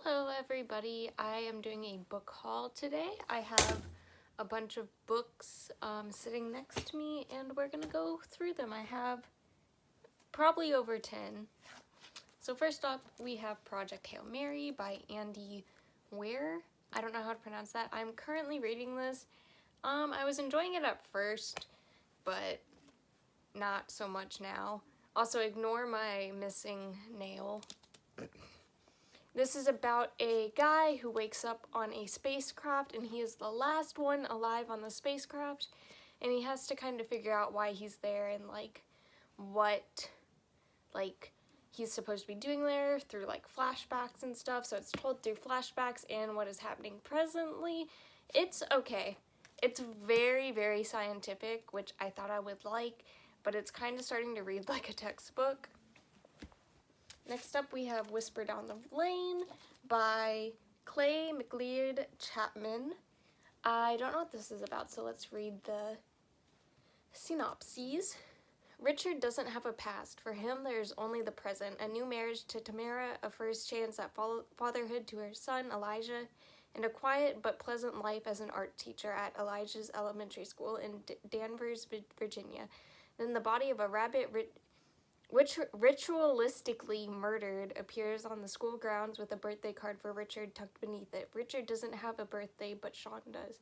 Hello everybody, I am doing a book haul today. I have a bunch of books sitting next to me and we're gonna go through them. I have probably over 10. So first up we have Project Hail Mary by Andy Weir. I don't know how to pronounce that. I'm currently reading this. I was enjoying it at first, but not so much now. Also ignore my missing nail. This is about a guy who wakes up on a spacecraft and he is the last one alive on the spacecraft, and he has to kind of figure out why he's there and what he's supposed to be doing there through flashbacks and stuff. So it's told through flashbacks and what is happening presently. It's okay. It's very, very scientific, which I thought I would like, but it's kind of starting to read like a textbook. Next up we have Whisper Down the Lane by Clay McLeod Chapman. I don't know what this is about, so let's read the synopses. Richard doesn't have a past. For him, there's only the present. A new marriage to Tamara, a first chance at fatherhood to her son, Elijah, and a quiet but pleasant life as an art teacher at Elijah's elementary school in Danvers, Virginia. Then the body of a rabbit which ritualistically murdered appears on the school grounds with a birthday card for Richard tucked beneath it. Richard doesn't have a birthday, but Sean does.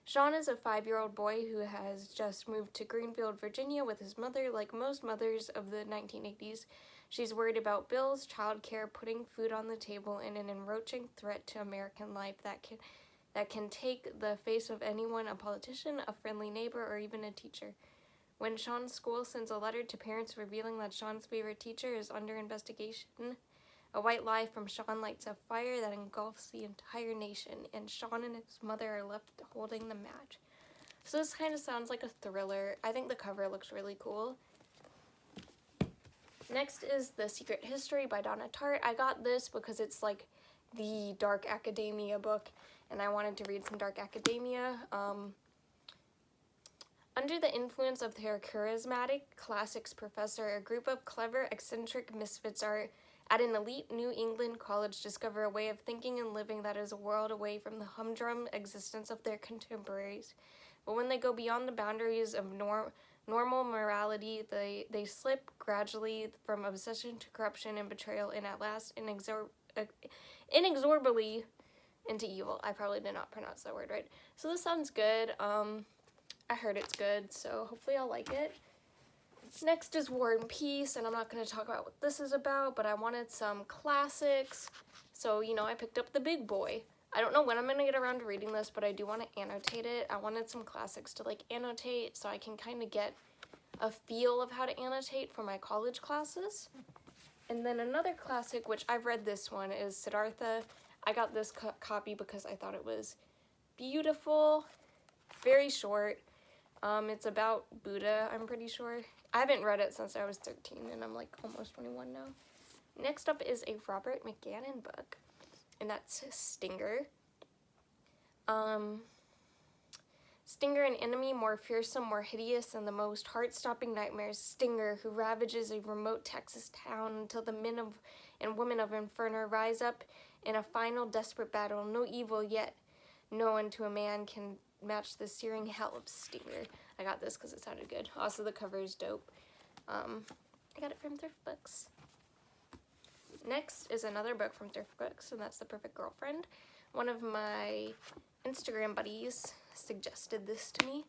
Sean is a 5-year-old boy who has just moved to Greenfield, Virginia with his mother. Like most mothers of the 1980s, she's worried about bills, childcare, putting food on the table, and an encroaching threat to American life that can take the face of anyone, a politician, a friendly neighbor, or even a teacher. When Sean's school sends a letter to parents revealing that Sean's favorite teacher is under investigation, a white lie from Sean lights a fire that engulfs the entire nation, and Sean and his mother are left holding the match. So this kind of sounds like a thriller. I think the cover looks really cool. Next is The Secret History by Donna Tartt. I got this because it's like the dark academia book, and I wanted to read some dark academia. Under the influence of their charismatic classics professor, a group of clever, eccentric misfits are at an elite New England college discover a way of thinking and living that is a world away from the humdrum existence of their contemporaries. But when they go beyond the boundaries of normal morality, they slip gradually from obsession to corruption and betrayal, and at last inexorably into evil. I probably did not pronounce that word right. So this sounds good. I heard it's good, so hopefully I'll like it. Next is War and Peace, and I'm not going to talk about what this is about, but I wanted some classics, so, I picked up the big boy. I don't know when I'm going to get around to reading this, but I do want to annotate it. I wanted some classics to, annotate so I can kind of get a feel of how to annotate for my college classes. And then another classic, which I've read this one, is Siddhartha. I got this copy because I thought it was beautiful, very short. It's about Buddha, I'm pretty sure. I haven't read it since I was 13, and I'm almost 21 now. Next up is a Robert McGannon book, and that's Stinger. Stinger, an enemy more fearsome, more hideous than the most heart-stopping nightmares. Stinger, who ravages a remote Texas town until the men and women of Inferno rise up in a final desperate battle. No evil yet known to a man can match the searing hell of Stinger. I got this because it sounded good. Also, the cover is dope. I got it from Thrift Books. Next is another book from Thrift Books, and that's The Perfect Girlfriend. One of my Instagram buddies suggested this to me.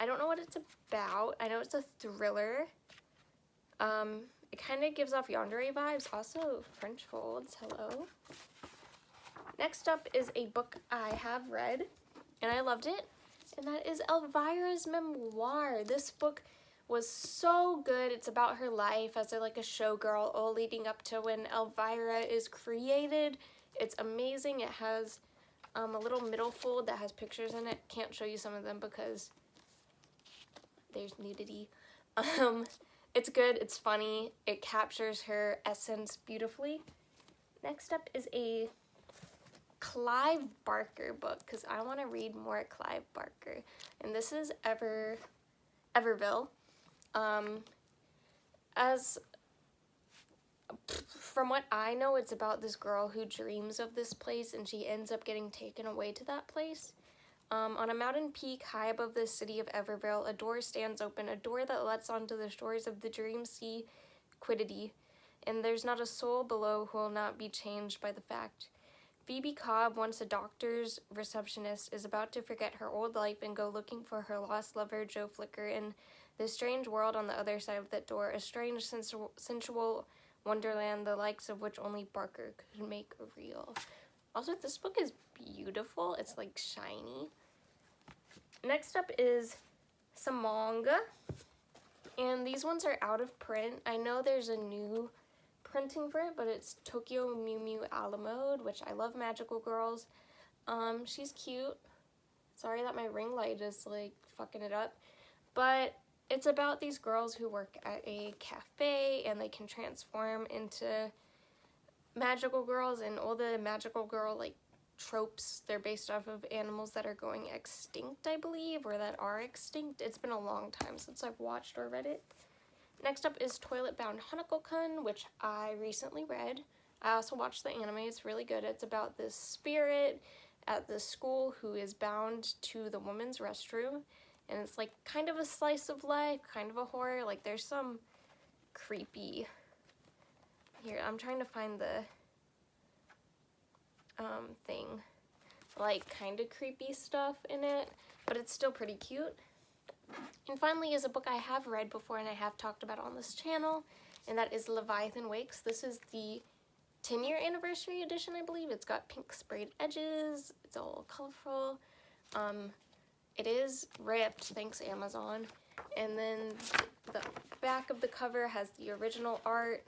I don't know what it's about. I know it's a thriller. It kind of gives off yandere vibes. Also, French folds. Hello. Next up is a book I have read, and I loved it, and that is Elvira's Memoir. This book was so good. It's about her life as a showgirl, all leading up to when Elvira is created. It's amazing. It has a little middle fold that has pictures in it. Can't show you some of them because there's nudity. It's good. It's funny. It captures her essence beautifully. Next up is a Clive Barker book, because I want to read more Clive Barker, and this is Everville. As from what I know, it's about this girl who dreams of this place and she ends up getting taken away to that place. On a mountain peak high above the city of Everville, a door stands open, a door that lets onto the shores of the dream sea quiddity, and there's not a soul below who will not be changed by the fact. Phoebe Cobb, once a doctor's receptionist, is about to forget her old life and go looking for her lost lover, Joe Flicker, in this strange world on the other side of that door, a strange, sensual wonderland, the likes of which only Barker could make real. Also, this book is beautiful. It's like shiny. Next up is some manga, and these ones are out of print. I know there's a new printing for it, but it's Tokyo Mew Mew a la mode, which I love magical girls. She's cute. Sorry that my ring light is like fucking it up, but it's about these girls who work at a cafe and they can transform into magical girls, and all the magical girl like tropes, they're based off of animals that are going extinct, I believe, or that are extinct. It's been a long time since I've watched or read it. Next up is Toilet Bound Hanako-kun, which I recently read. I also watched the anime. It's really good. It's about this spirit at the school who is bound to the women's restroom, and it's like kind of a slice of life, kind of a horror. Like there's some creepy, here I'm trying to find the thing, like kind of creepy stuff in it, but it's still pretty cute. And finally is a book I have read before and I have talked about on this channel, and that is Leviathan Wakes. This is the 10-year anniversary edition, I believe. It's got pink sprayed edges. It's all colorful. It is ripped, thanks Amazon. And then the back of the cover has the original art.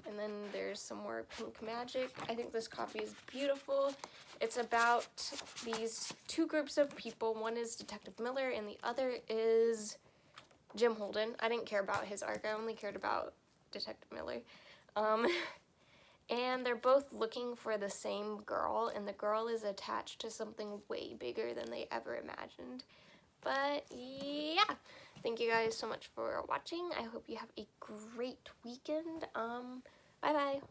And then there's some more pink magic. I think this copy is beautiful. It's about these two groups of people. One is Detective Miller and the other is Jim Holden. I didn't care about his arc. I only cared about Detective Miller. And they're both looking for the same girl, and the girl is attached to something way bigger than they ever imagined. But yeah, thank you guys so much for watching. I hope you have a great weekend. Bye bye.